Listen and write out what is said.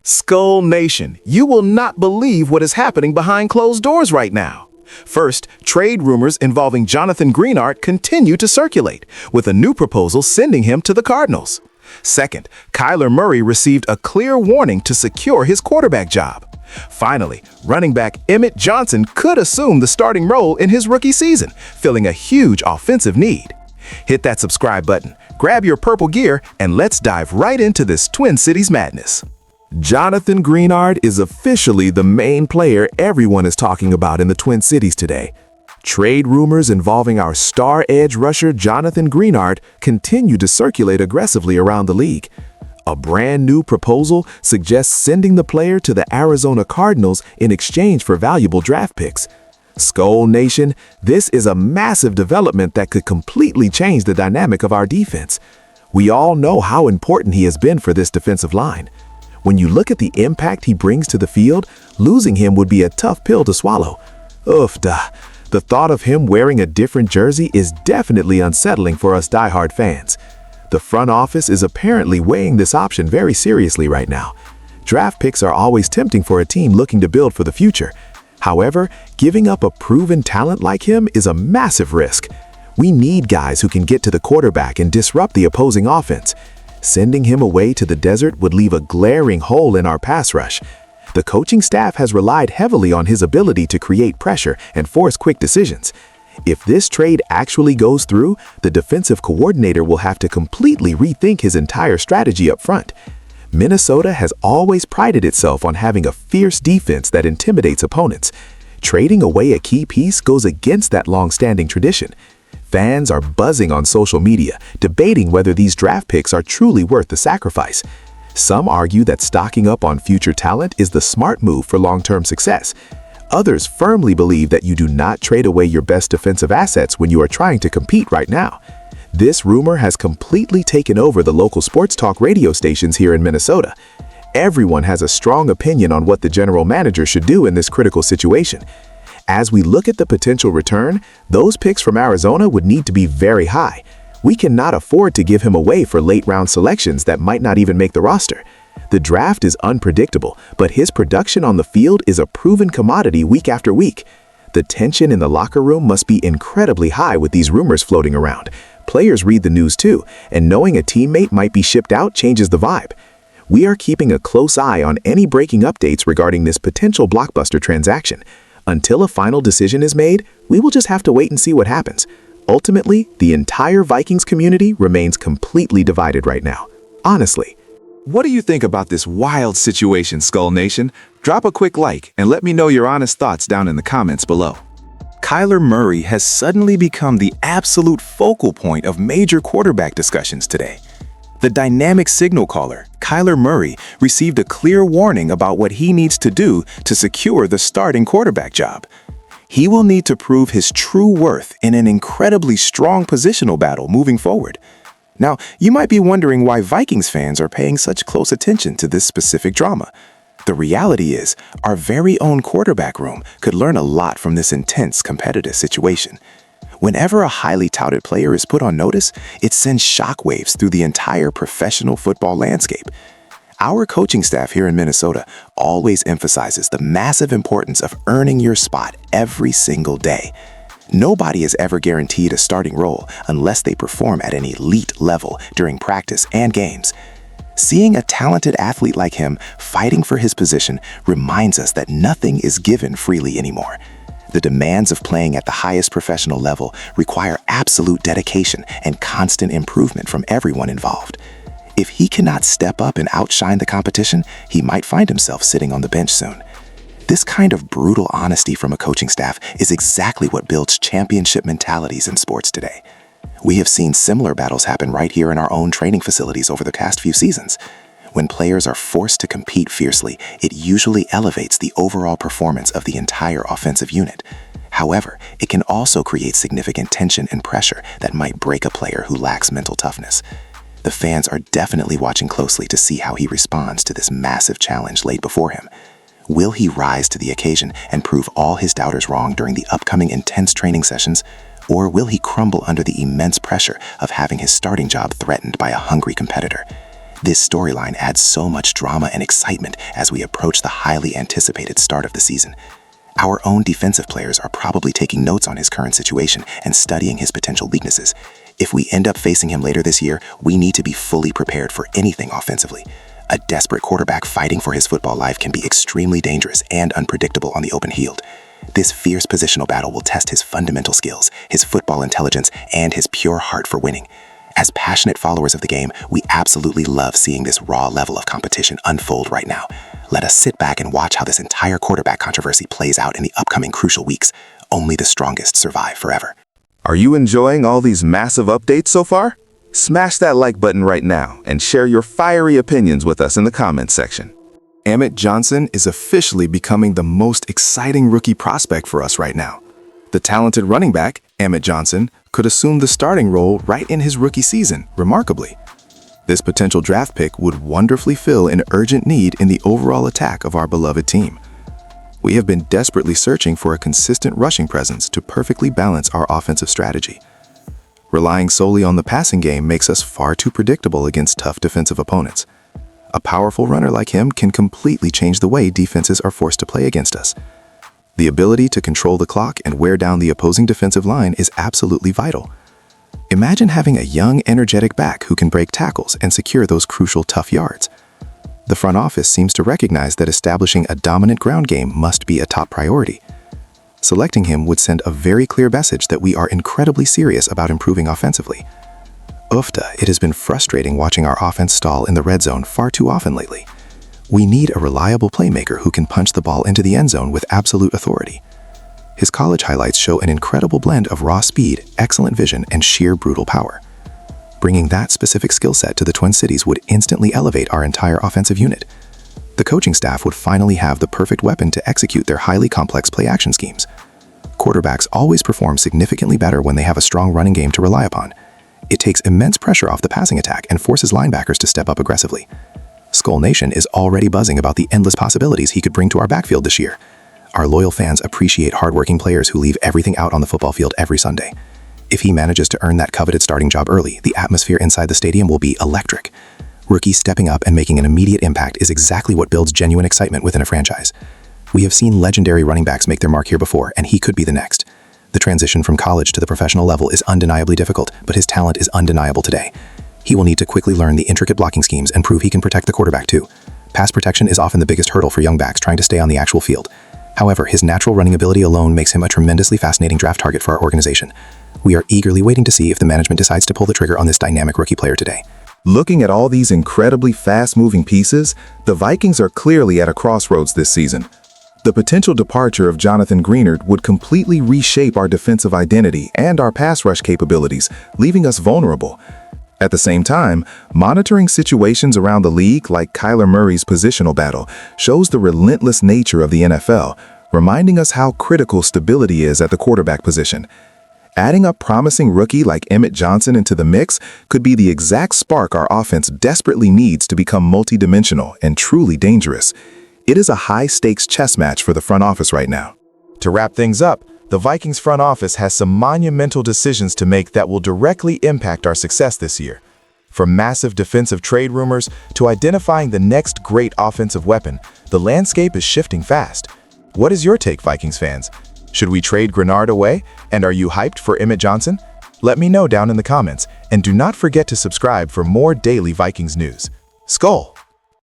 Skol Nation, you will not believe what is happening behind closed doors right now. First, trade rumors involving Jonathan Greenard continue to circulate, with a new proposal sending him to the Cardinals. Second, Kyler Murray received a clear warning to secure his quarterback job. Finally, running back Emmett Johnson could assume the starting role in his rookie season, filling a huge offensive need. Hit that subscribe button, grab your purple gear, and let's dive right into this Twin Cities madness. Jonathan Greenard is officially the main player everyone is talking about in the Twin Cities today. Trade rumors involving our star edge rusher Jonathan Greenard continue to circulate aggressively around the league. A brand new proposal suggests sending the player to the Arizona Cardinals in exchange for valuable draft picks. Skol Nation, this is a massive development that could completely change the dynamic of our defense. We all know how important he has been for this defensive line. When you look at the impact he brings to the field, losing him would be a tough pill to swallow. The thought of him wearing a different jersey is definitely unsettling for us diehard fans. The front office is apparently weighing this option very seriously right now. Draft picks are always tempting for a team looking to build for the future. However, giving up a proven talent like him is a massive risk. We need guys who can get to the quarterback and disrupt the opposing offense. Sending him away to the desert would leave a glaring hole in our pass rush. The coaching staff has relied heavily on his ability to create pressure and force quick decisions. If this trade actually goes through, the defensive coordinator will have to completely rethink his entire strategy up front. Minnesota has always prided itself on having a fierce defense that intimidates opponents. Trading away a key piece goes against that long-standing tradition. Fans are buzzing on social media, debating whether these draft picks are truly worth the sacrifice. Some argue that stocking up on future talent is the smart move for long-term success. Others firmly believe that you do not trade away your best defensive assets when you are trying to compete right now. This rumor has completely taken over the local sports talk radio stations here in Minnesota. Everyone has a strong opinion on what the general manager should do in this critical situation. As we look at the potential return, those picks from Arizona would need to be very high. We cannot afford to give him away for late-round selections that might not even make the roster. The draft is unpredictable, but his production on the field is a proven commodity week after week. The tension in the locker room must be incredibly high with these rumors floating around. Players read the news too, and knowing a teammate might be shipped out changes the vibe. We are keeping a close eye on any breaking updates regarding this potential blockbuster transaction. Until a final decision is made, we will just have to wait and see what happens. Ultimately, the entire Vikings community remains completely divided right now. Honestly. What do you think about this wild situation, Skol Nation? Drop a quick like and let me know your honest thoughts down in the comments below. Kyler Murray has suddenly become the absolute focal point of major quarterback discussions today. The dynamic signal caller, Kyler Murray, received a clear warning about what he needs to do to secure the starting quarterback job. He will need to prove his true worth in an incredibly strong positional battle moving forward. Now, you might be wondering why Vikings fans are paying such close attention to this specific drama. The reality is, our very own quarterback room could learn a lot from this intense competitive situation. Whenever a highly touted player is put on notice, it sends shockwaves through the entire professional football landscape. Our coaching staff here in Minnesota always emphasizes the massive importance of earning your spot every single day. Nobody is ever guaranteed a starting role unless they perform at an elite level during practice and games. Seeing a talented athlete like him fighting for his position reminds us that nothing is given freely anymore. The demands of playing at the highest professional level require absolute dedication and constant improvement from everyone involved. If he cannot step up and outshine the competition, he might find himself sitting on the bench soon. This kind of brutal honesty from a coaching staff is exactly what builds championship mentalities in sports today. We have seen similar battles happen right here in our own training facilities over the past few seasons. When players are forced to compete fiercely, it usually elevates the overall performance of the entire offensive unit. However, it can also create significant tension and pressure that might break a player who lacks mental toughness. The fans are definitely watching closely to see how he responds to this massive challenge laid before him. Will he rise to the occasion and prove all his doubters wrong during the upcoming intense training sessions? Or will he crumble under the immense pressure of having his starting job threatened by a hungry competitor? This storyline adds so much drama and excitement as we approach the highly anticipated start of the season. Our own defensive players are probably taking notes on his current situation and studying his potential weaknesses. If we end up facing him later this year, we need to be fully prepared for anything offensively. A desperate quarterback fighting for his football life can be extremely dangerous and unpredictable on the open field. This fierce positional battle will test his fundamental skills, his football intelligence, and his pure heart for winning. As passionate followers of the game, we absolutely love seeing this raw level of competition unfold right now. Let us sit back and watch how this entire quarterback controversy plays out in the upcoming crucial weeks. Only the strongest survive forever. Are you enjoying all these massive updates so far? Smash that like button right now and share your fiery opinions with us in the comments section. Emmett Johnson is officially becoming the most exciting rookie prospect for us right now. The talented running back, Emmett Johnson, could assume the starting role right in his rookie season, remarkably. This potential draft pick would wonderfully fill an urgent need in the overall attack of our beloved team. We have been desperately searching for a consistent rushing presence to perfectly balance our offensive strategy. Relying solely on the passing game makes us far too predictable against tough defensive opponents. A powerful runner like him can completely change the way defenses are forced to play against us. The ability to control the clock and wear down the opposing defensive line is absolutely vital. Imagine having a young, energetic back who can break tackles and secure those crucial tough yards. The front office seems to recognize that establishing a dominant ground game must be a top priority. Selecting him would send a very clear message that we are incredibly serious about improving offensively. Ufta, it has been frustrating watching our offense stall in the red zone far too often lately. We need a reliable playmaker who can punch the ball into the end zone with absolute authority. His college highlights show an incredible blend of raw speed, excellent vision, and sheer brutal power. Bringing that specific skill set to the Twin Cities would instantly elevate our entire offensive unit. The coaching staff would finally have the perfect weapon to execute their highly complex play-action schemes. Quarterbacks always perform significantly better when they have a strong running game to rely upon. It takes immense pressure off the passing attack and forces linebackers to step up aggressively. Skol Nation is already buzzing about the endless possibilities he could bring to our backfield this year. Our loyal fans appreciate hardworking players who leave everything out on the football field every Sunday. If he manages to earn that coveted starting job early, the atmosphere inside the stadium will be electric. Rookies stepping up and making an immediate impact is exactly what builds genuine excitement within a franchise. We have seen legendary running backs make their mark here before, and he could be the next. The transition from college to the professional level is undeniably difficult, but his talent is undeniable today. He will need to quickly learn the intricate blocking schemes and prove he can protect the quarterback too. Pass protection is often the biggest hurdle for young backs trying to stay on the actual field. However, his natural running ability alone makes him a tremendously fascinating draft target for our organization. We are eagerly waiting to see if the management decides to pull the trigger on this dynamic rookie player today. Looking at all these incredibly fast-moving pieces, the Vikings are clearly at a crossroads this season. The potential departure of Jonathan Greenard would completely reshape our defensive identity and our pass rush capabilities, leaving us vulnerable. At the same time, monitoring situations around the league like Kyler Murray's positional battle shows the relentless nature of the NFL, reminding us how critical stability is at the quarterback position. Adding a promising rookie like Emmett Johnson into the mix could be the exact spark our offense desperately needs to become multidimensional and truly dangerous. It is a high-stakes chess match for the front office right now. To wrap things up, the Vikings front office has some monumental decisions to make that will directly impact our success this year. From massive defensive trade rumors to identifying the next great offensive weapon, the landscape is shifting fast. What is your take, Vikings fans? Should we trade Greenard away? And are you hyped for Emmett Johnson? Let me know down in the comments, and do not forget to subscribe for more daily Vikings news. Skol!